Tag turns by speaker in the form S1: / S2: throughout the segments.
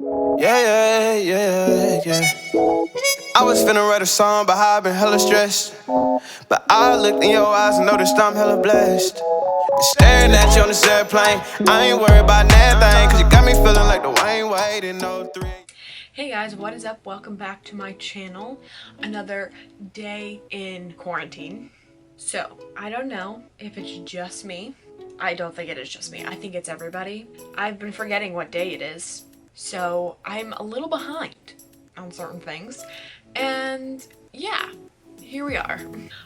S1: Yeah. I was finna write a song, but how I been hella stressed. But I looked in your eyes and noticed I'm hella blessed. And staring at you on this airplane, I ain't worried about nothing, cause you got me feeling like the Wayne Wade in 03.
S2: Hey guys, what is up? Welcome back to my channel. Another day in quarantine. So, I don't know if it's just me. I don't think it is just me. I think it's everybody. I've been forgetting what day it is. So, I'm a little behind on certain things. And yeah, here we are.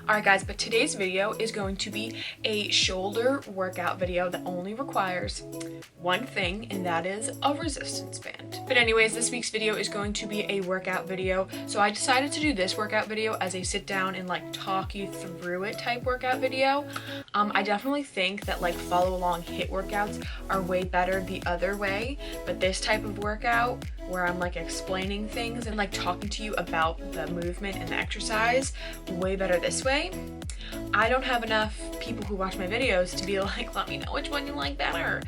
S2: Alright guys, but today's video is going to be a shoulder workout video that only requires one thing, and that is a resistance band. But anyways, this week's video is going to be a workout video. So I decided to do this workout video as a sit down and like talk you through it type workout video. I definitely think that like follow along HIIT workouts are way better the other way, but this type of workout where I'm like explaining things and like talking to you about the movement and the exercise, way better this way. I don't have enough people who watch my videos to be like, let me know which one you like better.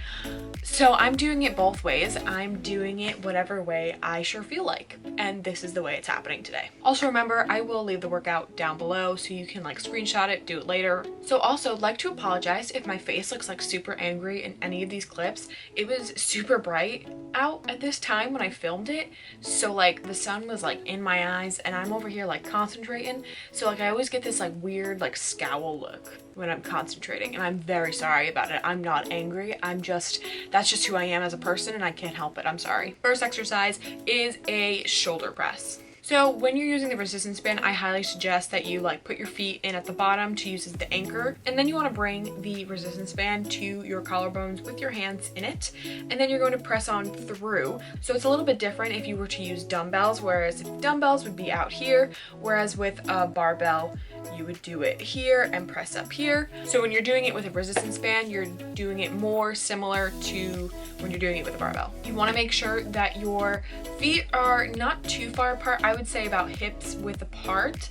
S2: So I'm doing it both ways. I'm doing it whatever way I sure feel like. And this is the way it's happening today. Also remember, I will leave the workout down below so you can like screenshot it, do it later. So also I'd like to apologize if my face looks like super angry in any of these clips. It was super bright out at this time when I filmed it. So like the sun was like in my eyes and I'm over here like concentrating. So like I always get this like weird like scowl look when I'm concentrating, and I'm very sorry about it. I'm not angry. That's just who I am as a person and I can't help it. I'm sorry. First exercise is a shoulder press. So when you're using the resistance band, I highly suggest that you like put your feet in at the bottom to use as the anchor, and then you want to bring the resistance band to your collarbones with your hands in it, and then you're going to press on through. So it's a little bit different if you were to use dumbbells, whereas if dumbbells would be out here, whereas with a barbell you would do it here and press up here. So when you're doing it with a resistance band, you're doing it more similar to when you're doing it with a barbell. You want to make sure that your feet are not too far apart. I would say about hips width apart,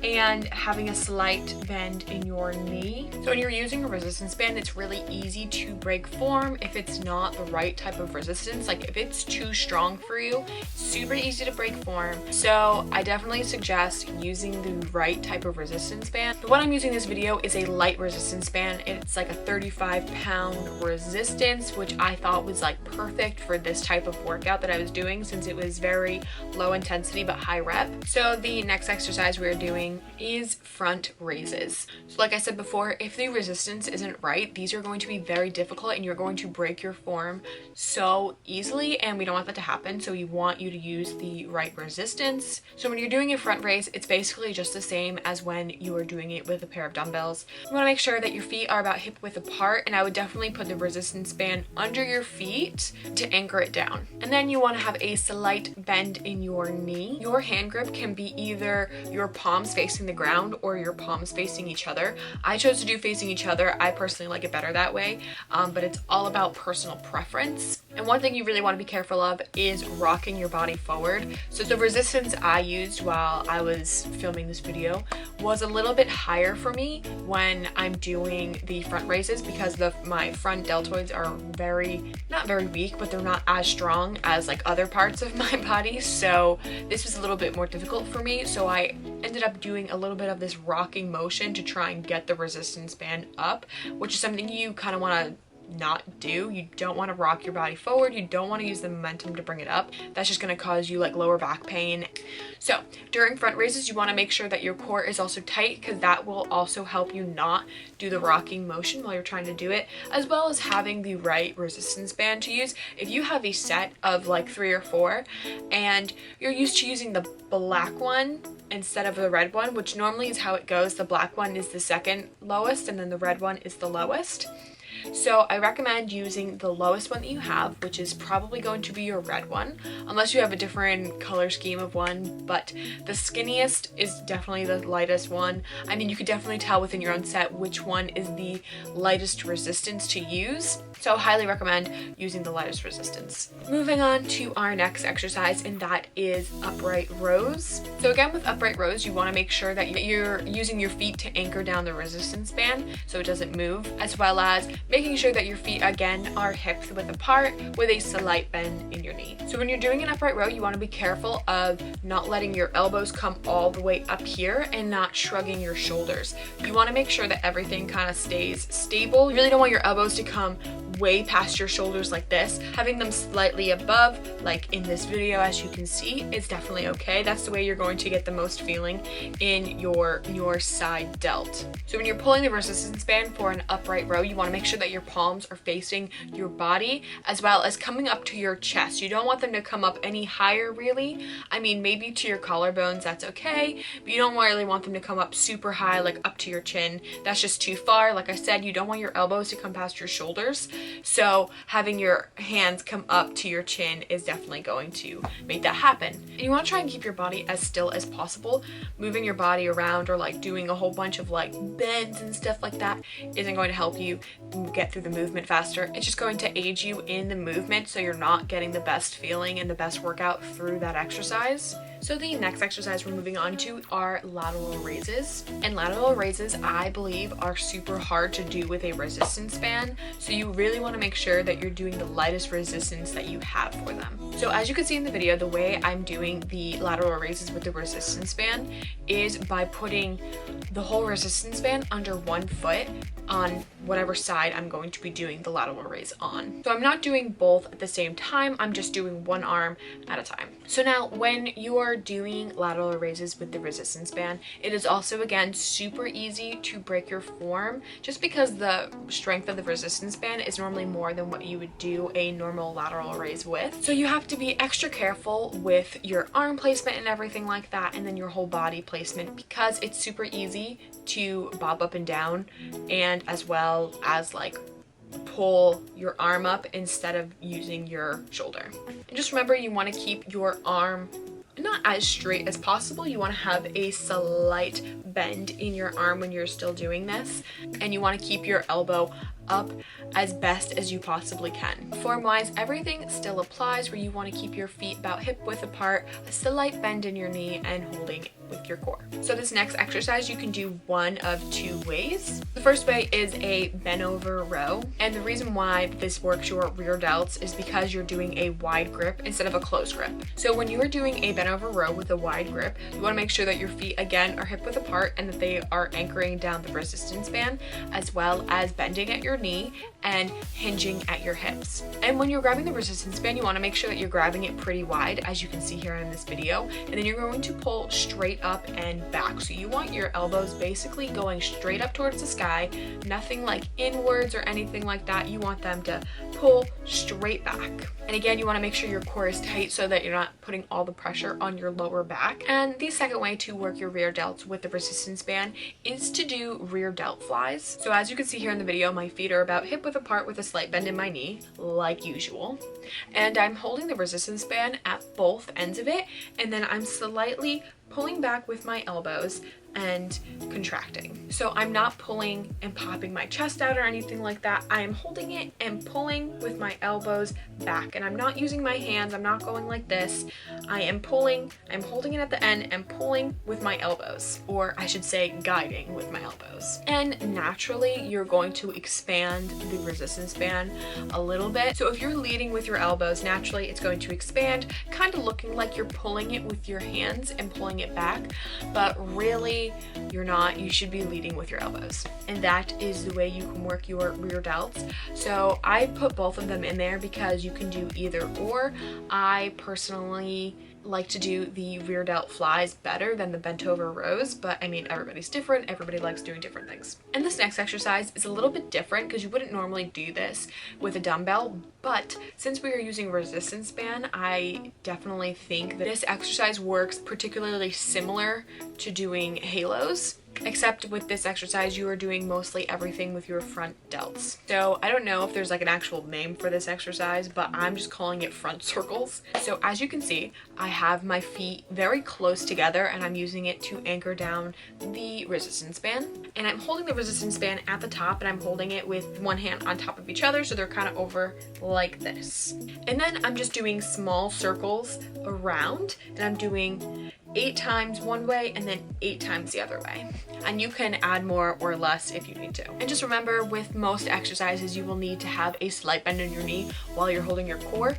S2: and having a slight bend in your knee. So when you're using a resistance band, it's really easy to break form if it's not the right type of resistance. Like if it's too strong for you, super easy to break form. So I definitely suggest using the right type of resistance band. The one I'm using in this video is a light resistance band. It's like a 35-pound resistance, which I thought was like perfect for this type of workout that I was doing, since it was very low intensity but high rep. So the next exercise we're doing is front raises. So like I said before, if the resistance isn't right, these are going to be very difficult and you're going to break your form so easily, and we don't want that to happen. So we want you to use the right resistance. So when you're doing a front raise, it's basically just the same as when you are doing it with a pair of dumbbells. You want to make sure that your feet are about hip width apart, and I would definitely put the resistance band under your feet to anchor it down. And then you want to have a slight bend in your knee. Your hand grip can be either your palms facing the ground or your palms facing each other. I chose to do facing each other. I personally like it better that way, but it's all about personal preference. And one thing you really want to be careful of is rocking your body forward. So the resistance I used while I was filming this video was a little bit higher for me when I'm doing the front raises, because my front deltoids are not very weak, but they're not as strong as like other parts of my body. So this was a little bit more difficult for me. So I ended up doing a little bit of this rocking motion to try and get the resistance band up, which is something you kind of want to not do. You don't want to rock your body forward. You don't want to use the momentum to bring it up. That's just going to cause you like lower back pain. So during front raises, you want to make sure that your core is also tight, because that will also help you not do the rocking motion while you're trying to do it, as well as having the right resistance band to use. If you have a set of like 3 or 4 and you're used to using the black one instead of the red one, which normally is how it goes, the black one is the second lowest and then the red one is the lowest. So I recommend using the lowest one that you have, which is probably going to be your red one, unless you have a different color scheme of one, but the skinniest is definitely the lightest one. I mean, you could definitely tell within your own set which one is the lightest resistance to use. So I highly recommend using the lightest resistance. Moving on to our next exercise, and that is upright rows. So again, with upright rows, you want to make sure that you're using your feet to anchor down the resistance band so it doesn't move, as well as making sure that your feet again are hip width apart with a slight bend in your knee. So when you're doing an upright row, you want to be careful of not letting your elbows come all the way up here and not shrugging your shoulders. You want to make sure that everything kind of stays stable. You really don't want your elbows to come way past your shoulders like this. Having them slightly above, like in this video as you can see, is definitely okay. That's the way you're going to get the most feeling in your side delt. So when you're pulling the resistance band for an upright row, you want to make sure that your palms are facing your body as well as coming up to your chest. You don't want them to come up any higher really. I mean, maybe to your collarbones, that's okay, but you don't really want them to come up super high, like up to your chin. That's just too far. Like I said, you don't want your elbows to come past your shoulders. So having your hands come up to your chin is definitely going to make that happen. And you want to try and keep your body as still as possible. Moving your body around or like doing a whole bunch of like bends and stuff like that isn't going to help you get through the movement faster. It's just going to aid you in the movement so you're not getting the best feeling and the best workout through that exercise. So the next exercise we're moving on to are lateral raises. And lateral raises, I believe, are super hard to do with a resistance band. So you really want to make sure that you're doing the lightest resistance that you have for them. So as you can see in the video, the way I'm doing the lateral raises with the resistance band is by putting the whole resistance band under one foot on whatever side I'm going to be doing the lateral raise on. So I'm not doing both at the same time, I'm just doing one arm at a time. So now when you are doing lateral raises with the resistance band, it is also again super easy to break your form just because the strength of the resistance band is normally more than what you would do a normal lateral raise with. So you have to be extra careful with your arm placement and everything like that, and then your whole body placement, because it's super easy to bob up and down, and as well as like pull your arm up instead of using your shoulder. And just remember, you want to keep your arm not as straight as possible. You want to have a slight bend in your arm when you're still doing this, and you want to keep your elbow up as best as you possibly can. Form wise, everything still applies where you want to keep your feet about hip width apart, a slight bend in your knee, and holding with your core. So this next exercise you can do one of two ways. The first way is a bent over row, and the reason why this works your rear delts is because you're doing a wide grip instead of a close grip. So when you are doing a bent over row with a wide grip, you want to make sure that your feet again are hip width apart and that they are anchoring down the resistance band, as well as bending at your knee and hinging at your hips. And when you're grabbing the resistance band, you want to make sure that you're grabbing it pretty wide, as you can see here in this video, and then you're going to pull straight up and back. So you want your elbows basically going straight up towards the sky, nothing like inwards or anything like that. You want them to pull straight back. And again, you want to make sure your core is tight so that you're not putting all the pressure on your lower back. And the second way to work your rear delts with the resistance band is to do rear delt flies. So as you can see here in the video, my feet are about hip width apart with a slight bend in my knee, like usual. And I'm holding the resistance band at both ends of it, and then I'm slightly pulling back with my elbows and contracting. So I'm not pulling and popping my chest out or anything like that. I am holding it and pulling with my elbows back, and I'm not using my hands. I'm not going like this. I am pulling, I'm holding it at the end and pulling with my elbows, or I should say guiding with my elbows. And naturally you're going to expand the resistance band a little bit. So if you're leading with your elbows, naturally it's going to expand, kind of looking like you're pulling it with your hands and pulling it back, but really you're not. You should be leading with your elbows, and that is the way you can work your rear delts. So I put both of them in there because you can do either or. I personally like to do the rear delt flies better than the bent over rows, but I mean, everybody's different. Everybody likes doing different things. And this next exercise is a little bit different because you wouldn't normally do this with a dumbbell, but since we are using resistance band, I definitely think that this exercise works particularly similar to doing halos. Except with this exercise, you are doing mostly everything with your front delts. So I don't know if there's like an actual name for this exercise, but I'm just calling it front circles. So as you can see, I have my feet very close together and I'm using it to anchor down the resistance band. And I'm holding the resistance band at the top, and I'm holding it with one hand on top of each other, so they're kind of over like this. And then I'm just doing small circles around, and I'm doing 8 times one way and then 8 times the other way. And you can add more or less if you need to. And just remember, with most exercises, you will need to have a slight bend in your knee while you're holding your core.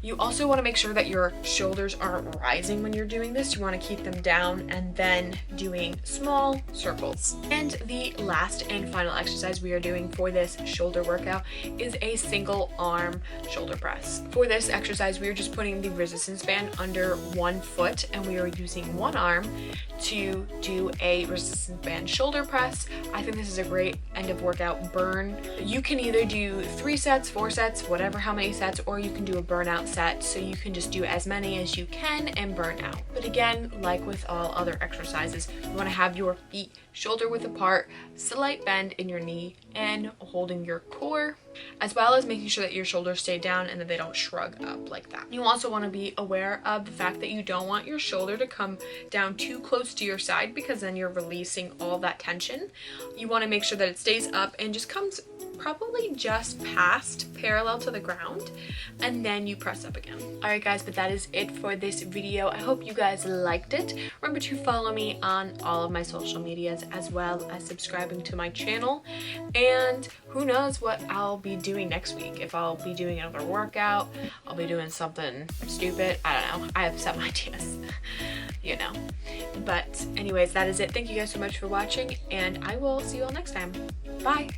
S2: You also want to make sure that your shoulders aren't rising when you're doing this. You want to keep them down and then doing small circles. And the last and final exercise we are doing for this shoulder workout is a single arm shoulder press. For this exercise, we are just putting the resistance band under one foot, and we are using one arm to do a resistance band shoulder press. I think this is a great end of workout burn. You can either do 3 sets, 4 sets, whatever, how many sets, or you can do a burnout set, so you can just do as many as you can and burn out. But again, like with all other exercises, you want to have your feet shoulder width apart, slight bend in your knee, and holding your core, as well as making sure that your shoulders stay down and that they don't shrug up like that. You also want to be aware of the fact that you don't want your shoulder to come down too close to your side, because then you're releasing all that tension. You want to make sure that it stays up and just comes probably just past parallel to the ground, and then you press up again. Alright guys, but that is it for this video. I hope you guys liked it. Remember to follow me on all of my social medias, as well as subscribing to my channel. And who knows what I'll be doing next week. If I'll be doing another workout, I'll be doing something stupid, I don't know. I have some ideas, you know. But anyways, that is it. Thank you guys so much for watching, and I will see you all next time. Bye!